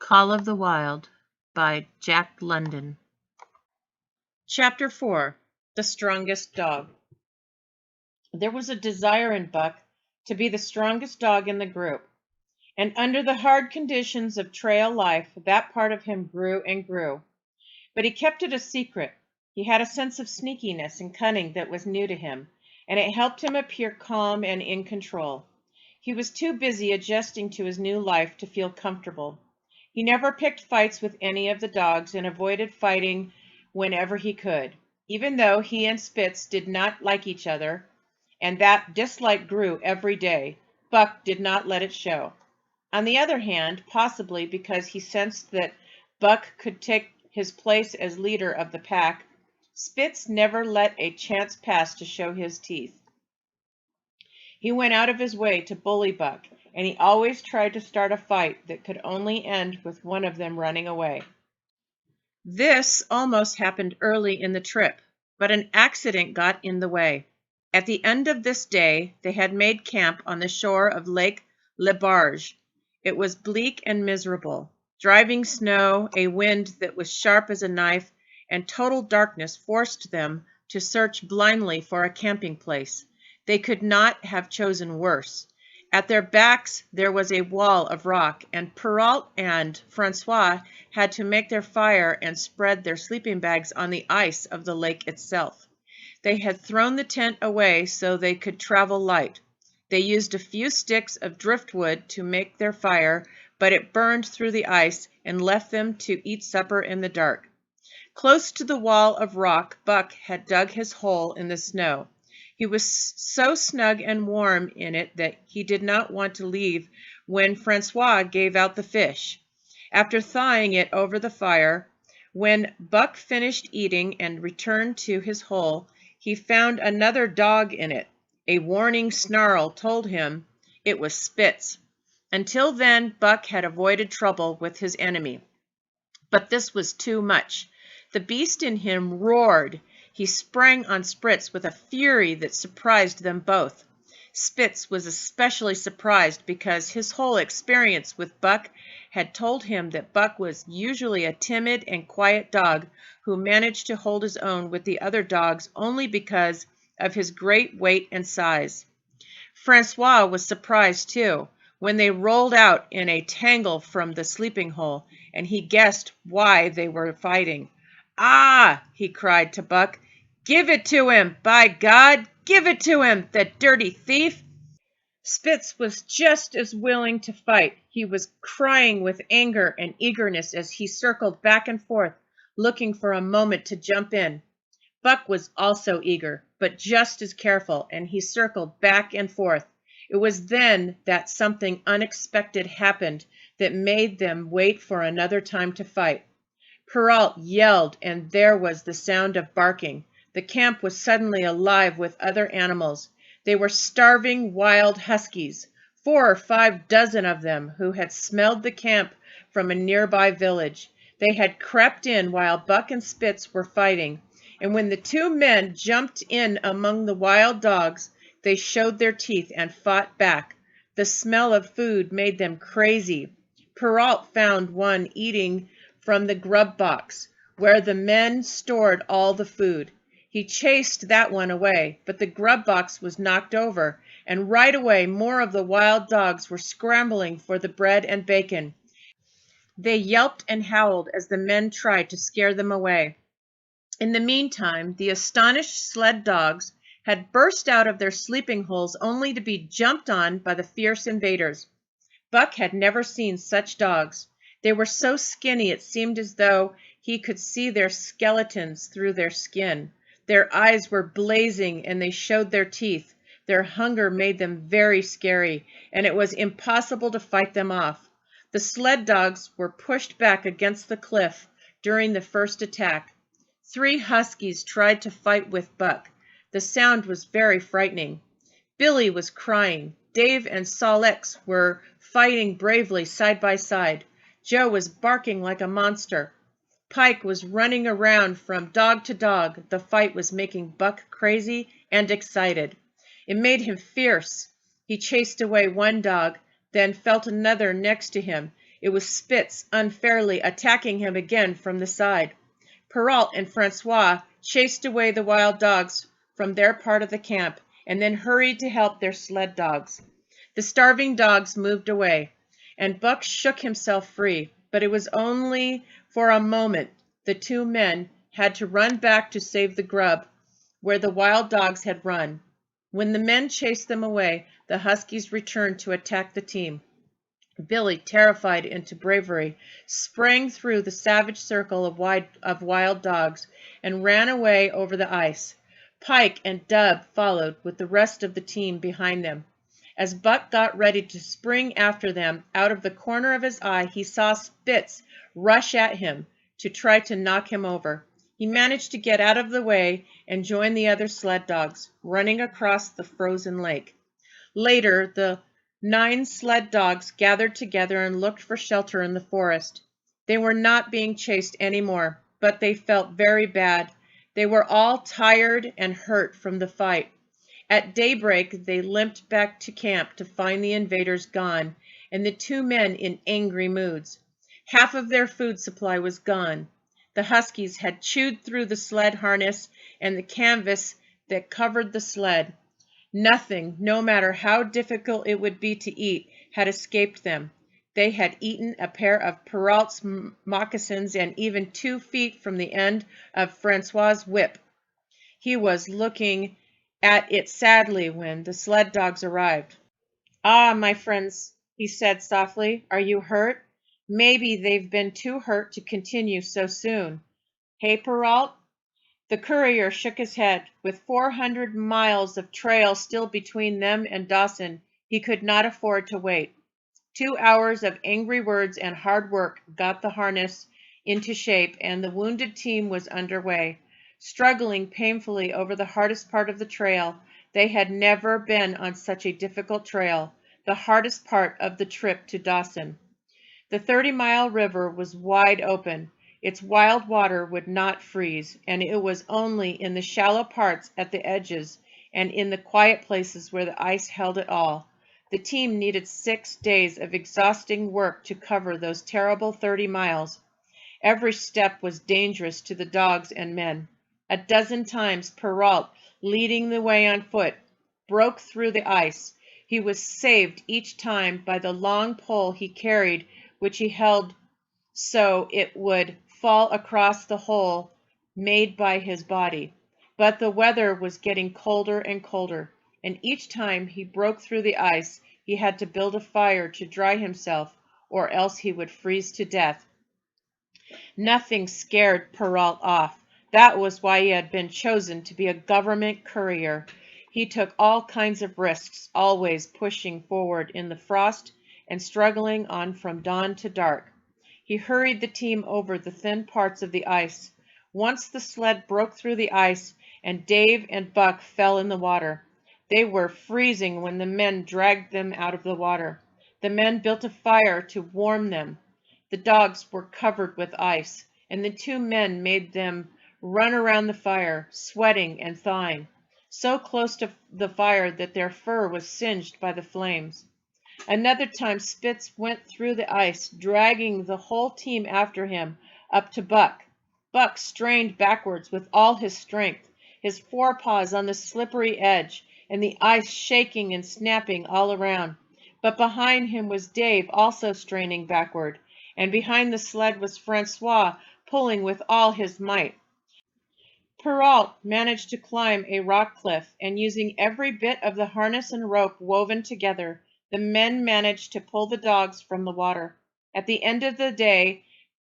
Call of the Wild by Jack London. Chapter 4. The Strongest Dog. There was a desire in Buck to be the strongest dog in the group, and under the hard conditions of trail life, that part of him grew and grew. But he kept it a secret. He had a sense of sneakiness and cunning that was new to him, and it helped him appear calm and in control. He was too busy adjusting to his new life to feel comfortable. He never picked fights with any of the dogs and avoided fighting whenever he could, even though he and Spitz did not like each other, and that dislike grew every day. Buck did not let it show. On the other hand, possibly because he sensed that Buck could take his place as leader of the pack, Spitz never let a chance pass to show his teeth. He went out of his way to bully Buck, and he always tried to start a fight that could only end with one of them running away. This almost happened early in the trip, but an accident got in the way. At the end of this day, they had made camp on the shore of Lake Le Barge. It was bleak and miserable. Driving snow, a wind that was sharp as a knife, and total darkness forced them to search blindly for a camping place. They could not have chosen worse. At their backs there was a wall of rock, and Perrault and Francois had to make their fire and spread their sleeping bags on the ice of the lake itself. They had thrown the tent away so they could travel light. They used a few sticks of driftwood to make their fire, but it burned through the ice and left them to eat supper in the dark. Close to the wall of rock, Buck had dug his hole in the snow. He was so snug and warm in it that he did not want to leave when Francois gave out the fish. After thawing it over the fire, when Buck finished eating and returned to his hole, he found another dog in it. A warning snarl told him it was Spitz. Until then, Buck had avoided trouble with his enemy. But this was too much. The beast in him roared. He sprang on Spitz with a fury that surprised them both. Spitz was especially surprised because his whole experience with Buck had told him that Buck was usually a timid and quiet dog who managed to hold his own with the other dogs only because of his great weight and size. Francois was surprised too when they rolled out in a tangle from the sleeping hole, and he guessed why they were fighting. "Ah!" he cried to Buck. "Give it to him! By God, give it to him, the dirty thief!" Spitz was just as willing to fight. He was crying with anger and eagerness as he circled back and forth, looking for a moment to jump in. Buck was also eager, but just as careful, and he circled back and forth. It was then that something unexpected happened that made them wait for another time to fight. Perrault yelled, and there was the sound of barking. The camp was suddenly alive with other animals. They were starving wild huskies, 4 or 5 dozen of them, who had smelled the camp from a nearby village. They had crept in while Buck and Spitz were fighting, and when the 2 men jumped in among the wild dogs, they showed their teeth and fought back. The smell of food made them crazy. Perrault found one eating from the grub box, where the men stored all the food. He chased that one away, but the grub box was knocked over, and right away more of the wild dogs were scrambling for the bread and bacon. They yelped and howled as the men tried to scare them away. In the meantime, the astonished sled dogs had burst out of their sleeping holes only to be jumped on by the fierce invaders. Buck had never seen such dogs. They were so skinny it seemed as though he could see their skeletons through their skin. Their eyes were blazing and they showed their teeth. Their hunger made them very scary, and it was impossible to fight them off. The sled dogs were pushed back against the cliff during the first attack. 3 huskies tried to fight with Buck. The sound was very frightening. Billy was crying. Dave and Sol-Leks were fighting bravely side by side. Joe was barking like a monster. Pike was running around from dog to dog. The fight was making Buck crazy and excited. It made him fierce. He chased away one dog, then felt another next to him. It was Spitz unfairly attacking him again from the side. Perrault and Francois chased away the wild dogs from their part of the camp and then hurried to help their sled dogs. The starving dogs moved away, and Buck shook himself free, but it was only for a moment. The two men had to run back to save the grub where the wild dogs had run. When the men chased them away, the Huskies returned to attack the team. Billy, terrified into bravery, sprang through the savage circle of wild dogs and ran away over the ice. Pike and Dub followed with the rest of the team behind them. As Buck got ready to spring after them, out of the corner of his eye he saw Spitz rush at him to try to knock him over. He managed to get out of the way and join the other sled dogs, running across the frozen lake. Later, the 9 sled dogs gathered together and looked for shelter in the forest. They were not being chased anymore, but they felt very bad. They were all tired and hurt from the fight. At daybreak, they limped back to camp to find the invaders gone, and the two men in angry moods. Half of their food supply was gone. The Huskies had chewed through the sled harness and the canvas that covered the sled. Nothing, no matter how difficult it would be to eat, had escaped them. They had eaten a pair of Perrault's moccasins and even 2 feet from the end of Francois's whip. He was looking at it sadly when the sled dogs arrived. "Ah, my friends," he said softly, "are you hurt? Maybe they've been too hurt to continue so soon. Hey, Perrault?" The courier shook his head. With 400 miles of trail still between them and Dawson, he could not afford to wait. 2 hours of angry words and hard work got the harness into shape, and the wounded team was underway. Struggling painfully over the hardest part of the trail, they had never been on such a difficult trail, the hardest part of the trip to Dawson. The 30-mile river was wide open. Its wild water would not freeze, and it was only in the shallow parts at the edges and in the quiet places where the ice held it all. The team needed 6 days of exhausting work to cover those terrible 30 miles. Every step was dangerous to the dogs and men. A dozen times Perrault, leading the way on foot, broke through the ice. He was saved each time by the long pole he carried, which he held so it would fall across the hole made by his body. But the weather was getting colder and colder, and each time he broke through the ice, he had to build a fire to dry himself, or else he would freeze to death. Nothing scared Perrault off. That was why he had been chosen to be a government courier. He took all kinds of risks, always pushing forward in the frost and struggling on from dawn to dark. He hurried the team over the thin parts of the ice. Once the sled broke through the ice, and Dave and Buck fell in the water. They were freezing when the men dragged them out of the water. The men built a fire to warm them. The dogs were covered with ice, and the two men made them run around the fire, sweating and thawing, so close to the fire that their fur was singed by the flames. Another time Spitz went through the ice, dragging the whole team after him, up to Buck. Buck strained backwards with all his strength, his forepaws on the slippery edge, and the ice shaking and snapping all around. But behind him was Dave, also straining backward, and behind the sled was Francois, pulling with all his might. Perrault managed to climb a rock cliff, and using every bit of the harness and rope woven together, the men managed to pull the dogs from the water. At the end of the day,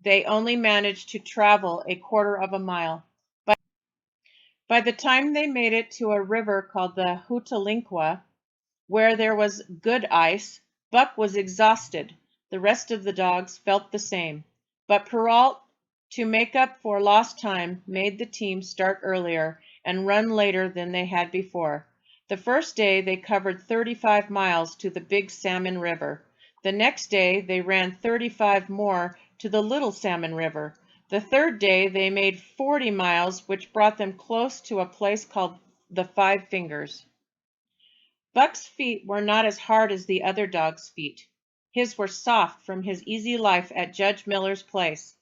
they only managed to travel a quarter of a mile. By the time they made it to a river called the Hootalinqua, where there was good ice, Buck was exhausted. The rest of the dogs felt the same. But Perrault, to make up for lost time, made the team start earlier and run later than they had before. The first day they covered 35 miles to the Big Salmon River. The next day they ran 35 more to the Little Salmon River. The third day they made 40 miles, which brought them close to a place called the Five Fingers. Buck's feet were not as hard as the other dogs' feet. His were soft from his easy life at Judge Miller's place.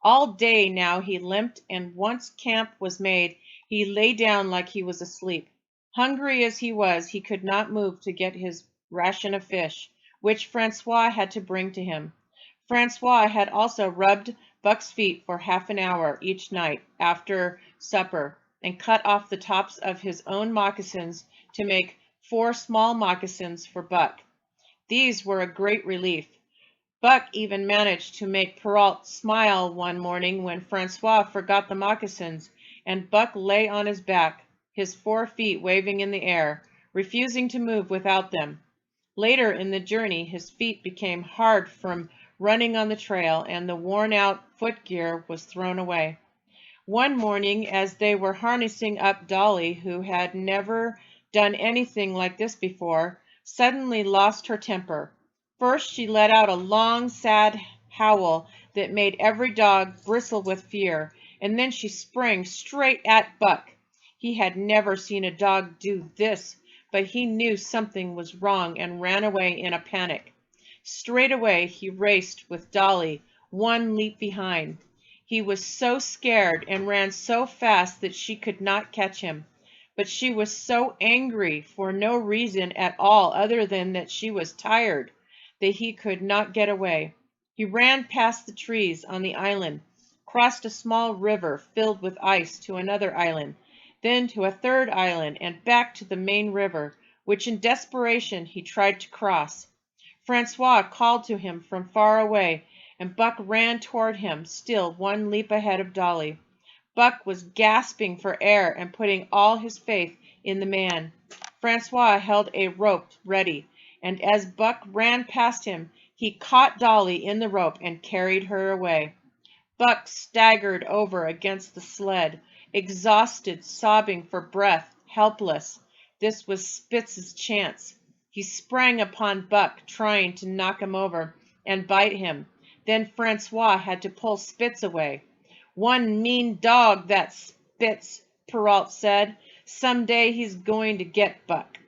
All day now he limped, and once camp was made, he lay down like he was asleep. Hungry as he was, he could not move to get his ration of fish, which Francois had to bring to him. Francois had also rubbed Buck's feet for half an hour each night after supper, and cut off the tops of his own moccasins to make 4 small moccasins for Buck. These were a great relief. Buck even managed to make Perrault smile one morning when Francois forgot the moccasins, and Buck lay on his back, his 4 feet waving in the air, refusing to move without them. Later in the journey, his feet became hard from running on the trail, and the worn-out footgear was thrown away. One morning, as they were harnessing up Dolly, who had never done anything like this before, suddenly lost her temper. First she let out a long, sad howl that made every dog bristle with fear, and then she sprang straight at Buck. He had never seen a dog do this, but he knew something was wrong and ran away in a panic. Straight away he raced with Dolly, one leap behind. He was so scared and ran so fast that she could not catch him. But she was so angry for no reason at all other than that she was tired that he could not get away. He ran past the trees on the island, crossed a small river filled with ice to another island, then to a third island, and back to the main river, which in desperation he tried to cross. Francois called to him from far away, and Buck ran toward him, still one leap ahead of Dolly. Buck was gasping for air and putting all his faith in the man. Francois held a rope ready, and as Buck ran past him, he caught Dolly in the rope and carried her away. Buck staggered over against the sled, exhausted, sobbing for breath, helpless. This was Spitz's chance. He sprang upon Buck, trying to knock him over and bite him. Then Francois had to pull Spitz away. "One mean dog, that Spitz," Perrault said. "Some day he's going to get Buck."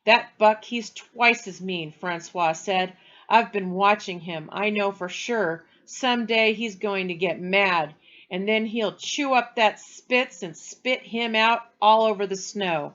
"That Buck, he's twice as mean," Francois said. "I've been watching him. I know for sure. Some day he's going to get mad, and then he'll chew up that Spitz and spit him out all over the snow."